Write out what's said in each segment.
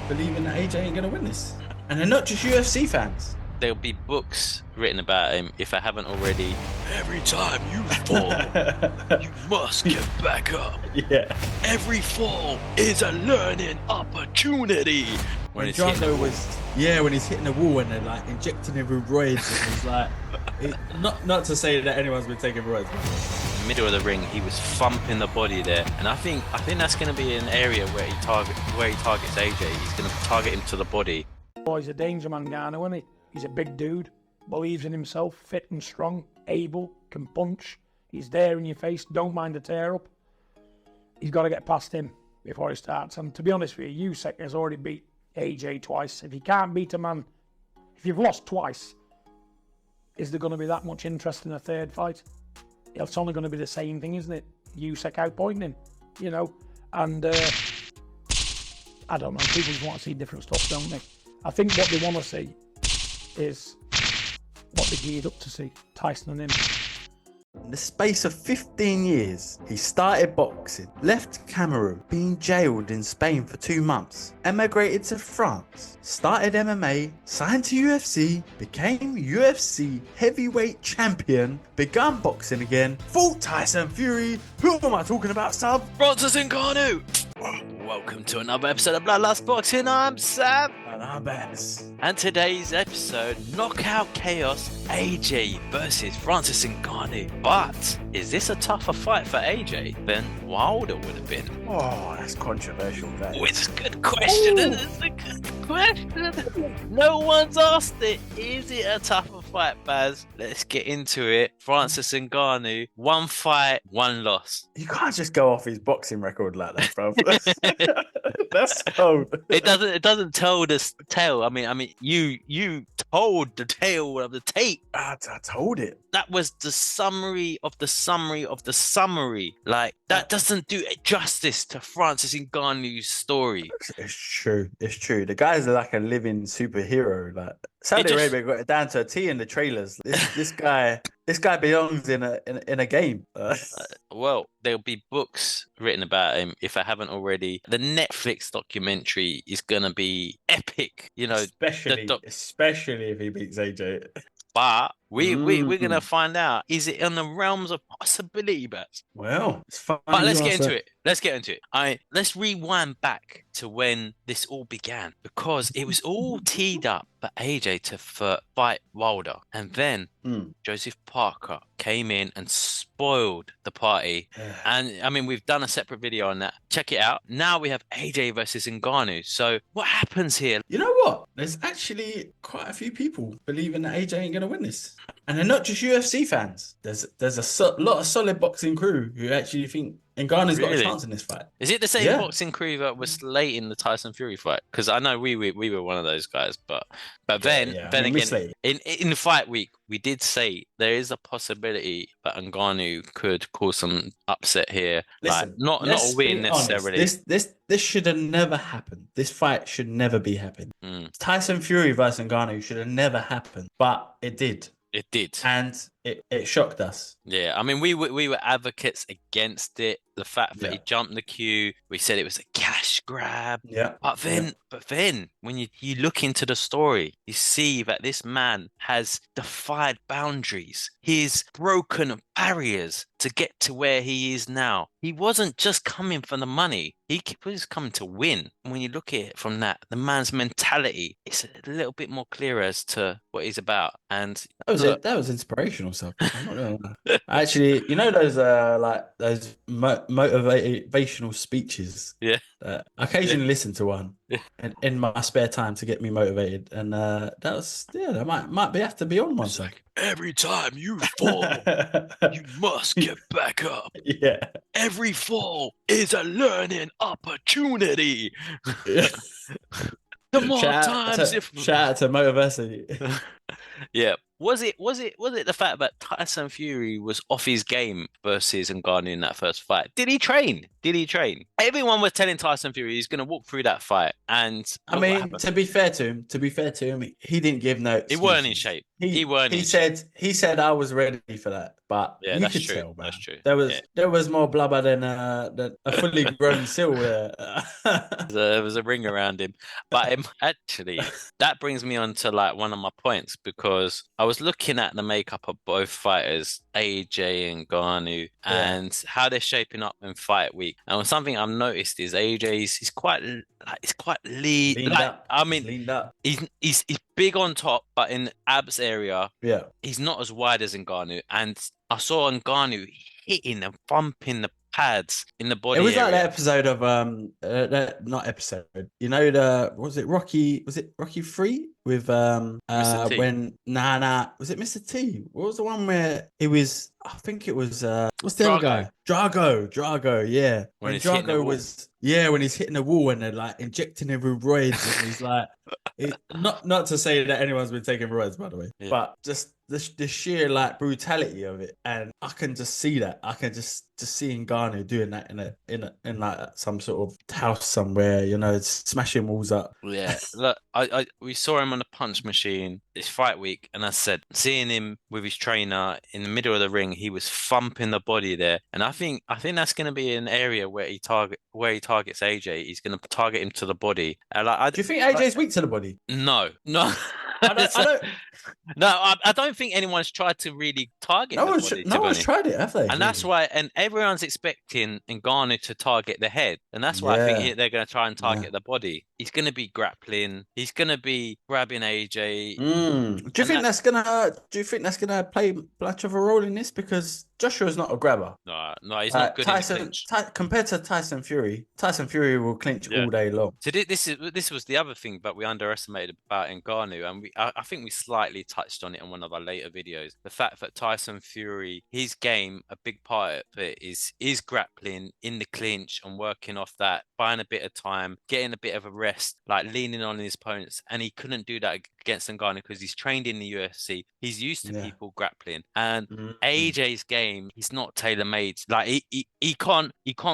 believing that AJ ain't gonna win this, and they're not just UFC fans. There'll be books written about him if I haven't already. Every time you fall, you must get back up. Yeah. Every fall is a learning opportunity. When Ngannou when he's hitting the wall and they're like injecting him with roids, and he's like, not to say that anyone's been taking roids. In the middle of the ring, he was thumping the body there, and I think that's going to be an area where he targets AJ. He's going to target him to the body. Oh, he's a danger man, Ngannou, isn't he? He's a big dude, believes in himself, fit and strong, able, can punch. He's there in your face, don't mind the tear up. He's got to get past him before he starts. And to be honest with you, Usyk has already beat AJ twice. If you can't beat a man, if you've lost twice, is there going to be that much interest in a third fight? It's only going to be the same thing, isn't it? Usyk outpointing him, you know? And I don't know, people just want to see different stuff, don't they? I think what they want to see is what they geared up to see, Tyson and him. In the space of 15 years, he started boxing, left Cameroon, being jailed in Spain for 2 months, emigrated to France, started MMA, signed to UFC, became UFC heavyweight champion, began boxing again, fought Tyson Fury. Who am I talking about, sub? francisngannou. Welcome to another episode of Bloodlust Boxing. I'm Sam. And I'm Baz. And today's episode, Knockout Chaos, AJ versus Francis Ngannou. But is this a tougher fight for AJ than Wilder would have been? Oh, that's controversial. Oh, it's a good question. It's a good question. No one's asked it. Is it a tougher fight, Baz? Let's get into it. Francis Ngannou, 1 fight, 1 loss. You can't just go off his boxing record like that, bro. That's cold. It doesn't tell the tale. I mean, you told the tale of the tape. I told it. That was the summary of the summary of the summary. Like, that doesn't do justice to Francis Ngannou's story. It's true. It's true. The guy's like a living superhero. Like, Saudi Arabia got it down to a T in the trailers. This guy belongs in a game. Well, there'll be books written about him if I haven't already. The Netflix documentary is gonna be epic. You know, especially if he beats AJ. But we're gonna find out. Is it in the realms of possibility, Bats? Well, it's fun. But let's get into it. Let's rewind back to when this all began, because it was all teed up for AJ to fight Wilder, and then Joseph Parker came in and spoiled the party. And I mean, we've done a separate video on that. Check it out. Now we have AJ versus Ngannou. So what happens here? You know what? There's actually quite a few people believing that AJ ain't gonna win this, and they're not just UFC fans. There's a lot of solid boxing crew who actually think Ngannou's got a chance in this fight. Is it the same boxing crew that was late in the Tyson Fury fight? Because I know we were one of those guys, but then again, in fight week, we did say there is a possibility that Ngannou could cause some upset here. Listen, like, not a win necessarily. This should have never happened. This fight should never be happened. Tyson Fury versus Ngannou should have never happened, but it did. It did. And it shocked us. Yeah, I mean, we were advocates against it. The fact that he jumped the queue, we said it was a cash grab. Yeah. But then when you look into the story, you see that this man has defied boundaries. He's broken barriers to get to where he is now. He wasn't just coming for the money. He was coming to win. And when you look at it from that, the man's mentality, it's a little bit more clear as to what he's about. And that was inspirational stuff. I'm not gonna lie. Actually, you know those motivational speeches. Yeah. I occasionally listen to one in my spare time to get me motivated, and that might have to be on one. Like, every time you fall, you must get back up. Yeah. Every fall is a learning opportunity. Shout out to Motiversity. Yeah. Was it the fact that Tyson Fury was off his game versus Ngannou in that first fight? Did he train? Did he train? Everyone was telling Tyson Fury he's going to walk through that fight, and I look what mean, happened. to be fair to him, he didn't give no He weren't in excuses. shape. He He weren't he in shape. said I was ready for that, but Yeah, you that's could true. tell, man. That's true. Yeah. There was more blubber than a fully grown seal there. There was a ring around him. But actually, that brings me on to like one of my points because I was looking at the makeup of both fighters, AJ and Ngannou, Yeah. and how they're shaping up in fight week. And something I've noticed is AJ's he's quite lean. Leaned Like up. I He's mean, leaned up. he's big on top, but in abs area, Yeah. he's not as wide as Ngannou. And I saw Ngannou hitting and thumping the pads in the body It was like area. that episode of not episode. You know was it Rocky 3 with Mr. T. when was it Mr. T? What was the one where it was I think it was what's the other guy? Drago, yeah. When When he's hitting the Drago wall. when he's hitting the wall and they're like injecting him with roids and he's like not to say that anyone's been taking roids by the way, Yeah. but just the sheer like brutality of it, and I can just see that. I can just see Ngannou doing that in like some sort of house somewhere, smashing walls up. Yeah, look, we saw him on the punch machine this fight week, and I said, seeing him with his trainer in the middle of the ring, he was thumping the body there, and I think that's going to be an area where he targets AJ. He's going to target him to the body. And Do you think AJ's weak to the body? No. I don't. No, I don't think anyone's tried to really target the body. No one's tried it, have they? And that's why, and everyone's expecting Ngannou to target the head, and that's why I think they're going to try and target the body. He's going to be grappling. He's going to be grabbing AJ. Do you think that's gonna play much of a role in this? Because Joshua's not a grabber. No, he's not good in the clinch. Compared to Tyson Fury will clinch all day long. So this was the other thing, but we underestimated about Ngannou, and I think we slightly touched on it in one of our later videos. The fact that Tyson Fury, his game, a big part of it is grappling in the clinch and working off that, buying a bit of time, getting a bit of a rest, like leaning on his opponents, and he couldn't do that against Ngannou because he's trained in the UFC. He's used to people grappling, and AJ's game, he's not tailor-made. Like he can't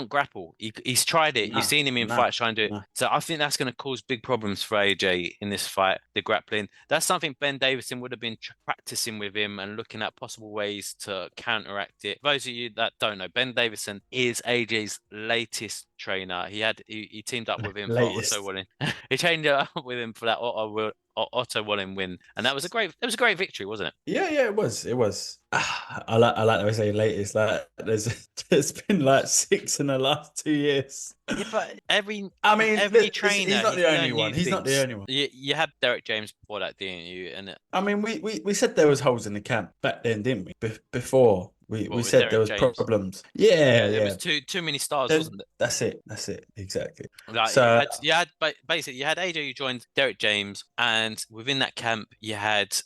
grapple. He's tried it. You've seen him in fights trying to do it. So I think that's going to cause big problems for AJ in this fight, the grappling. That's something Ben Davison would have been practicing with him and looking at possible ways to counteract it. For those of you that don't know, Ben Davison is AJ's latest trainer. He teamed up with him for Otto Wallin. He trained up with him for that Otto Wallin win, and it was a great victory, wasn't it? Yeah, it was. I like the way you say latest. Like there's been like 6 in the last 2 years. Yeah, but every trainer, he's not the only one. He's not the only one. You had Derek James before that, didn't you? And I mean, we said there was holes in the camp back then, didn't we? Before we said Derek there was James. problems. Yeah. There was too many stars, wasn't it? That's it. Exactly. Like so you had AJ who joined Derek James, and within that camp you had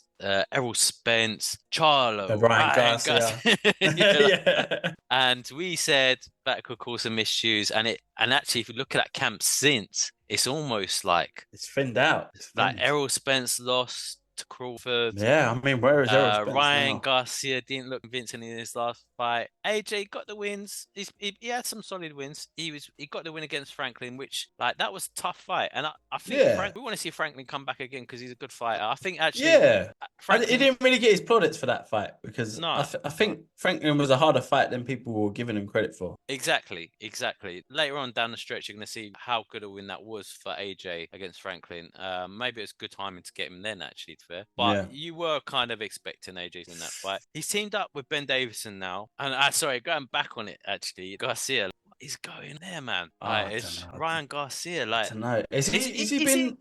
Errol Spence, Charlo, Ryan Garcia. Yeah. And we said that could cause some issues, and actually, if you look at that camp since, it's almost like it's thinned out. Like Errol Spence lost to Crawford. Yeah, I mean, where is Errol Spence Ryan now? Garcia didn't look convincing in his last fight. AJ got the wins. He had some solid wins. He got the win against Franklin, which that was a tough fight. And I think we want to see Franklin come back again because he's a good fighter. I think actually, he didn't really get his plaudits for that fight because I think Franklin was a harder fight than people were giving him credit for. Exactly. Later on down the stretch, you're going to see how good a win that was for AJ against Franklin. Maybe it's good timing to get him then, actually, to be fair. But you were kind of expecting AJ in that fight. He's teamed up with Ben Davison now. And sorry, going back on it, actually, Garcia. What is going there, man? It's Ryan Garcia. I don't know. Has he been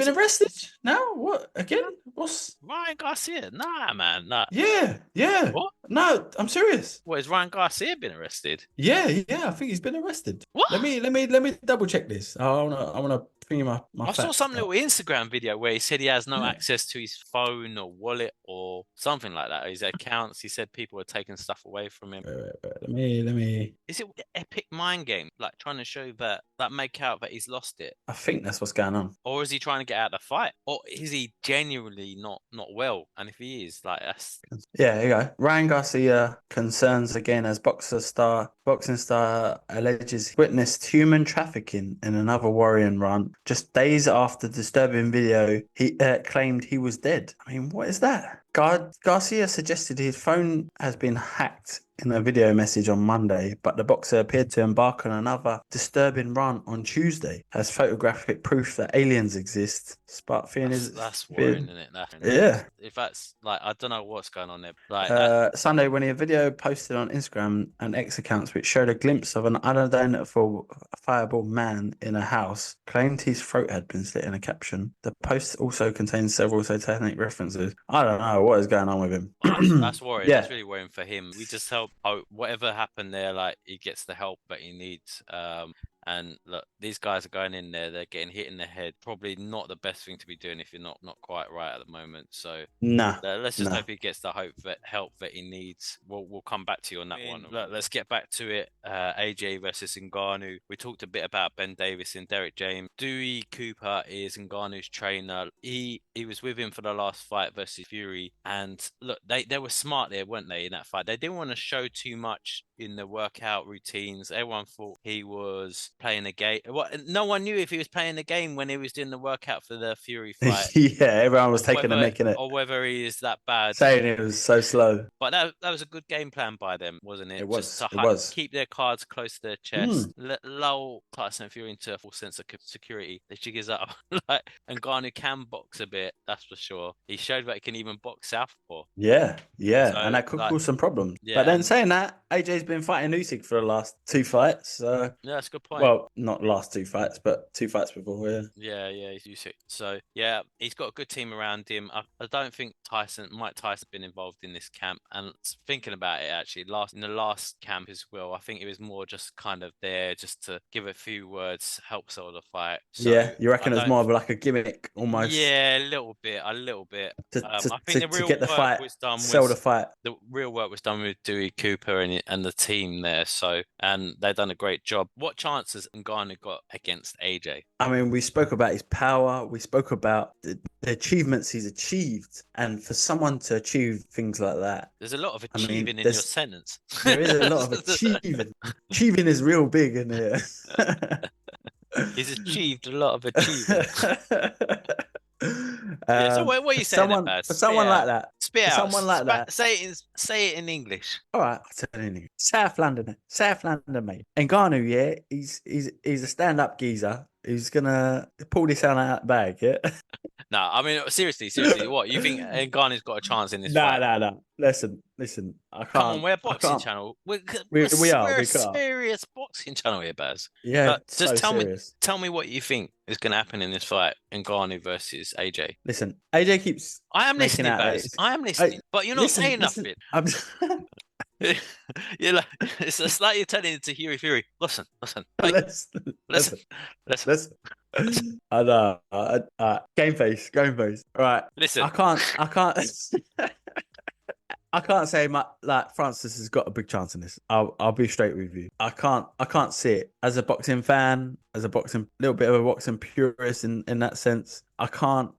arrested now? What again? What's Ryan Garcia? Nah, man. Nah. Yeah. What? No, I'm serious. What, has Ryan Garcia been arrested? Yeah. I think he's been arrested. What? Let me double check this. I wanna bring my I saw some little Instagram video where he said he has no access to his phone or wallet or something like that. His accounts. He said people are taking stuff away from him. Let me. Is it epic mind game? Like trying to show that make out that he's lost it? I think that's what's going on. or is he trying to get out of the fight, or is he genuinely not well? And if he is, like, that's Yeah, here you go. Ryan Garcia concerns again as boxing star alleges witnessed human trafficking in another Warrior run. Just days after disturbing video, he claimed he was dead. I mean, what is that? Garcia suggested his phone has been hacked in a video message on Monday, but the boxer appeared to embark on another disturbing run on Tuesday as photographic proof that aliens exist. that's worrying, isn't it? Yeah. If that's like, I don't know what's going on there. Like Sunday, when a video posted on Instagram and X accounts which showed a glimpse of an unidentifiable man in a house, claimed his throat had been slit in a caption. The post also contains several satanic references. I don't know what is going on with him. That's worrying. Yeah. That's really worrying for him. We just hope whatever happened there, like, he gets the help that he needs. And look, these guys are going in there, they're getting hit in the head. Probably not the best thing to be doing if you're not quite right at the moment. So let's just hope he gets the help that he needs. We'll come back to you on that one. Look, let's get back to it. AJ versus Ngannou. We talked a bit about Ben Davis and Derek James. Dewey Cooper is Ngannou's trainer. He was with him for the last fight versus Fury. And look, they were smart there, weren't they, in that fight? They didn't want to show too much in the workout routines. Everyone thought he was playing a game. No one knew if he was playing the game when he was doing the workout for the Fury fight. Yeah, everyone was taking a mick in it, or whether he is that bad, saying it was so slow. But that was a good game plan by them, wasn't it? It was. Just to keep their cards close to their chest, lull Tyson Fury into a full sense of security. They jiggers up, and Ngannou can box a bit. That's for sure. He showed that he can even box southpaw. Yeah, So, and that could cause some problems. Yeah, but then saying that, AJ's been fighting Usyk for the last 2 fights. Yeah, that's a good point. Well, not last 2 fights, but 2 fights before. Yeah, he's Usyk. So yeah, he's got a good team around him. I don't think Mike Tyson's been involved in this camp. And thinking about it, actually, in the last camp as well, I think it was more just kind of there just to give a few words, help sell the fight. So yeah, you reckon it's more of like a gimmick almost? Yeah, a little bit. I think the real get the work fight, was done. Sell the fight. The real work was done with Dewey Cooper and the team there. So, and they've done a great job. What chances Ngannou got against AJ? I mean, we spoke about his power. We spoke about the achievements he's achieved, and for someone to achieve things like that, there's a lot of achieving in your sentence. There is a lot of achieving. Achieving is real big in here. He's achieved a lot of achievement. So what are you saying about? For someone like that. Spit out. Someone like that. Say it in English. All right, I'll say it in English. South London, mate. Ngannou, yeah, he's a stand-up geezer. He's gonna pull this out of the bag, yeah. No, I mean seriously, what you think Ngannou's got a chance in this fight? No. Listen. I can't. Come on, we're a boxing channel. We're a serious boxing channel here, Baz. Yeah, just tell me what you think is going to happen in this fight, Ngannou versus AJ. Listen, AJ keeps. I am listening, Baz. I am listening, but you're not saying nothing. You're like, it's like you're telling it to Fury. Listen. I know. Game face. All right. Listen. I can't. I can't say Francis has got a big chance in this. I'll be straight with you. I can't see it as a boxing fan, as a little bit of a boxing purist in that sense. I can't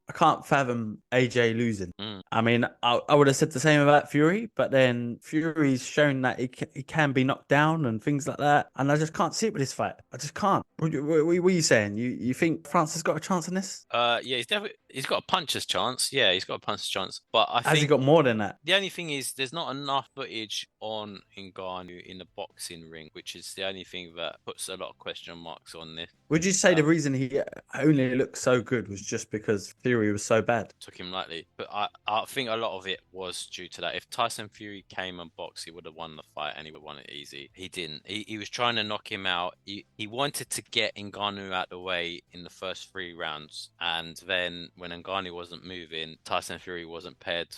fathom AJ losing. I mean, I would have said the same about Fury, but then Fury's shown that he can be knocked down and things like that, and I just can't see it with this fight. I just can't. What are you saying? You think Francis got a chance in this? Yeah, he's got a puncher's chance. Yeah, he's got a puncher's chance. But I think has he got more than that? The only thing is there's not enough footage on Ngannou in the boxing ring, which is the only thing that puts a lot of question marks on this. Would you say the reason he only looked so good was just because Fury was so bad? Took him lightly. But I think a lot of it was due to that. If Tyson Fury came and boxed, he would have won the fight and he would have won it easy. He didn't. He was trying to knock him out. He wanted to get Ngannou out of the way in the first 3 rounds. And then when Ngannou wasn't moving, Tyson Fury wasn't paired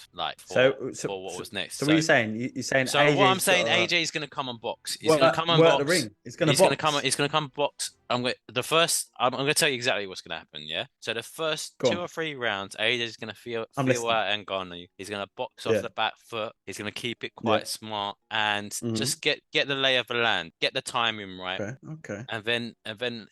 for what was next. So what are you saying? You're saying so AJ's what I'm saying, AJ's going to come and box. He's going to come and box. The ring. He's going to come and box. I'm gonna tell you exactly what's gonna happen. Yeah. So the first Go 2 on. or 3 rounds, AJ's gonna feel I'm listening. out Ngannou. He's gonna box off Yeah. the back foot. He's gonna keep it Yeah. quite smart and Mhm. just get the lay of the land, get the timing right. Okay. And then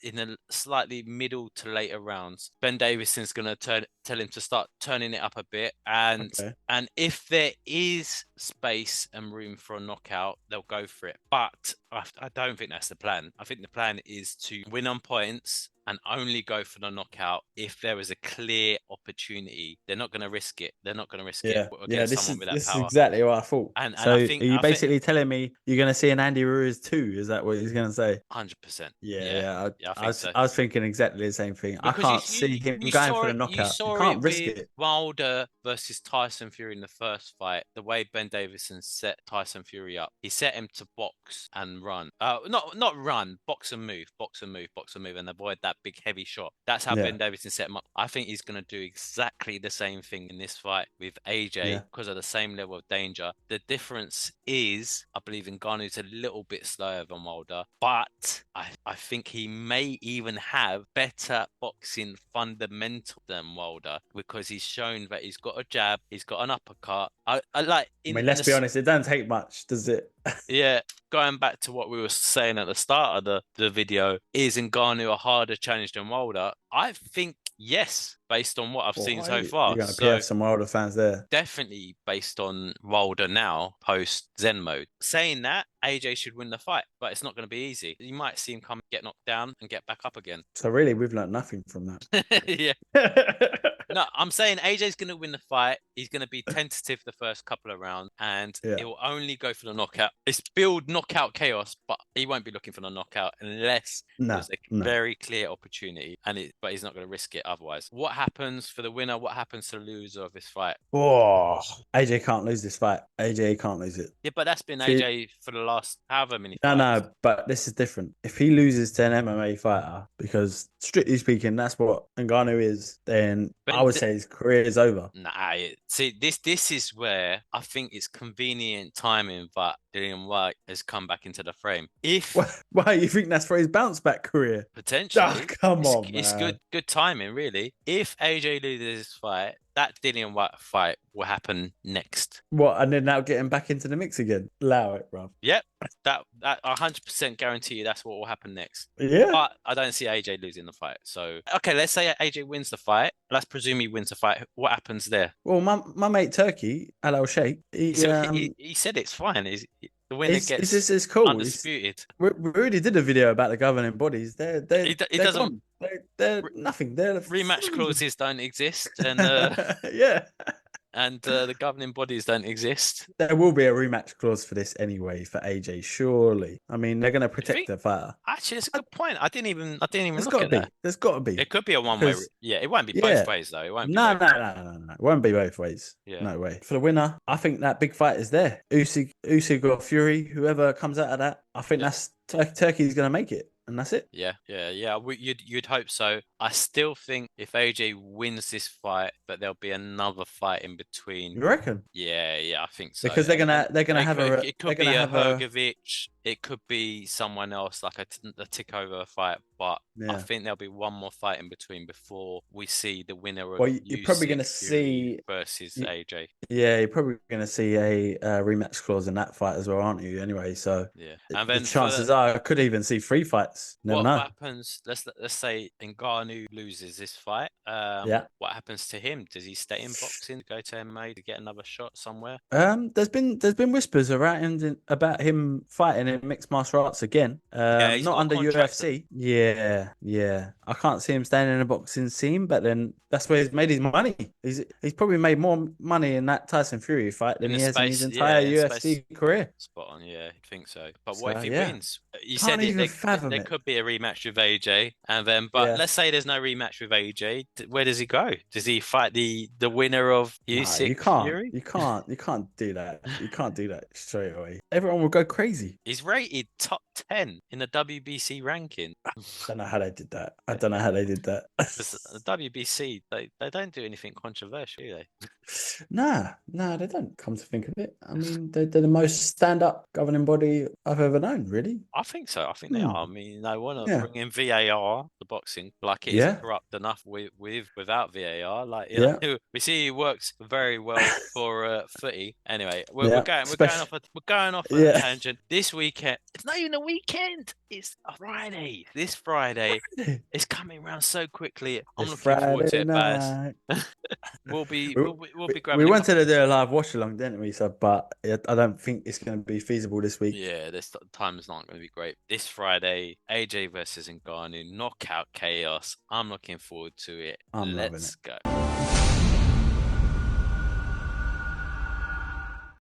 in the slightly middle to later rounds, Ben Davison's gonna tell him to start turning it up a bit, and Okay. if there is space and room for a knockout, they'll go for it. But I don't think that's the plan. I think the plan is to win on points and only go for the knockout if there is a clear opportunity. They're not going to risk it. They're not going to risk it against someone with that This is power. exactly what I thought. And So I are think you basically telling me you're going to see an Andy Ruiz too? Is that what he's going to say? 100%. Yeah. I think so. I was thinking exactly the same thing. Because I can't see him going for the knockout. You saw can't it risk with it. Wilder versus Tyson Fury in the first fight. The way Ben Davison set Tyson Fury up, he set him to box and run. Not run, box and move, and avoid that big heavy shot. That's how Ben Davison set him up. I think he's going to do exactly the same thing in this fight with AJ because of the same level of danger. The difference is, I believe Ngannou's a little bit slower than Wilder, but I think he may even have better boxing fundamental than Wilder because he's shown that he's got a jab, he's got an uppercut. Let's be honest, it doesn't take much, does it? Yeah, going back to what we were saying at the start of the video, is Ngannou a harder challenge than Wilder? I think yes, based on what I've seen so far. You're going to PF some Wilder fans there. Definitely based on Wilder now, post Zen mode. Saying that, AJ should win the fight, but it's not going to be easy. You might see him get knocked down and get back up again. So really, we've learned nothing from that. Yeah. No, I'm saying AJ's going to win the fight. He's going to be tentative the first couple of rounds, and it will only go for the knockout. It's build knockout chaos, but he won't be looking for the knockout unless there's a very clear opportunity, but he's not going to risk it otherwise. What happens for the winner? What happens to the loser of this fight? Oh, AJ can't lose this fight. AJ can't lose it. Yeah, but that's been AJ for the last however many fights. No, but this is different. If he loses to an MMA fighter, because strictly speaking, that's what Ngannou is, then I would say his career is over. Nah, see, this is where I think it's convenient timing that Dillian Whyte has come back into the frame. Why you think that's for his bounce back career? Potentially. Come on, man. It's good timing, really. If AJ loses this fight, that Dillian Whyte fight will happen next. What? And then now get him back into the mix again? Allow it, bro. Yep. That 100% guarantee you that's what will happen next. Yeah. But I don't see AJ losing the fight. So, okay, let's say AJ wins the fight. Let's presume he wins the fight. What happens there? Well, my mate Turkey, Alal Sheikh, he said it's fine. The winner gets cool. Undisputed. We already did a video about the governing bodies. They're doesn't. They're nothing. Rematch clauses don't exist, and yeah. And the governing bodies don't exist. There will be a rematch clause for this anyway for AJ, surely. I mean, they're going to protect their fighter. Actually, it's a good point. I didn't even look at that. There's got to be. It could be a one-way. Yeah, it won't be both ways though. It won't. Be no. It won't be both ways. Yeah. No way. For the winner, I think that big fight is there. Usyk or Fury, whoever comes out of that, I think that's Turkey's going to make it. And that's it. Yeah. You'd hope so. I still think if AJ wins this fight, that there'll be another fight in between. You reckon? Yeah, I think so. Because they're gonna have a. It could be a Hrgovic. It could be someone else, like a Tikover fight. But I think there'll be one more fight in between before we see the winner of. Well, you're probably going to see versus AJ. Yeah, you're probably going to see a rematch clause in that fight as well, aren't you? Anyway, so and then the chances are I could even see 3 fights. Never know. What happens? Let's say Ngannou loses this fight. What happens to him? Does he stay in boxing, go to MMA to get another shot somewhere? There's been whispers around about him fighting in mixed martial arts again. Not under UFC. Yeah. I can't see him staying in a boxing scene, but then that's where he's made his money. He's probably made more money in that Tyson Fury fight than he has in his entire UFC career. Spot on, I think so. But what if he wins? You Can't said there could be a rematch with AJ, and then let's say there's no rematch with AJ. Where does he go? Does he fight the winner of Usyk Fury? You can't do that. You can't do that straight away. Everyone will go crazy. He's rated top 10 in the WBC ranking. I don't know how they did that. I don't know how they did that. The WBC, they don't do anything controversial, do they? Nah, they don't, come to think of it. I mean, they're the most stand-up governing body I've ever known, really. I think so. I think they are. I mean, they want to Yeah. bring in VAR, the boxing, like it Yeah. isn't corrupt enough without VAR. Like, you Yeah. know, we see it works very well for footy. Anyway, we're Yeah, going off on a tangent. This weekend, it's not even a weekend. It's a Friday. This Friday, it's coming around so quickly. I'm It's looking forward to Friday it, Baz. night. We'll be We grabbing wanted to do a live watch along, didn't we? So, but I don't think it's going to be feasible this week. Yeah, this time is not going to be great. This Friday, AJ versus Ngannou, knockout chaos. I'm looking forward to it. I'm loving Let's it. go.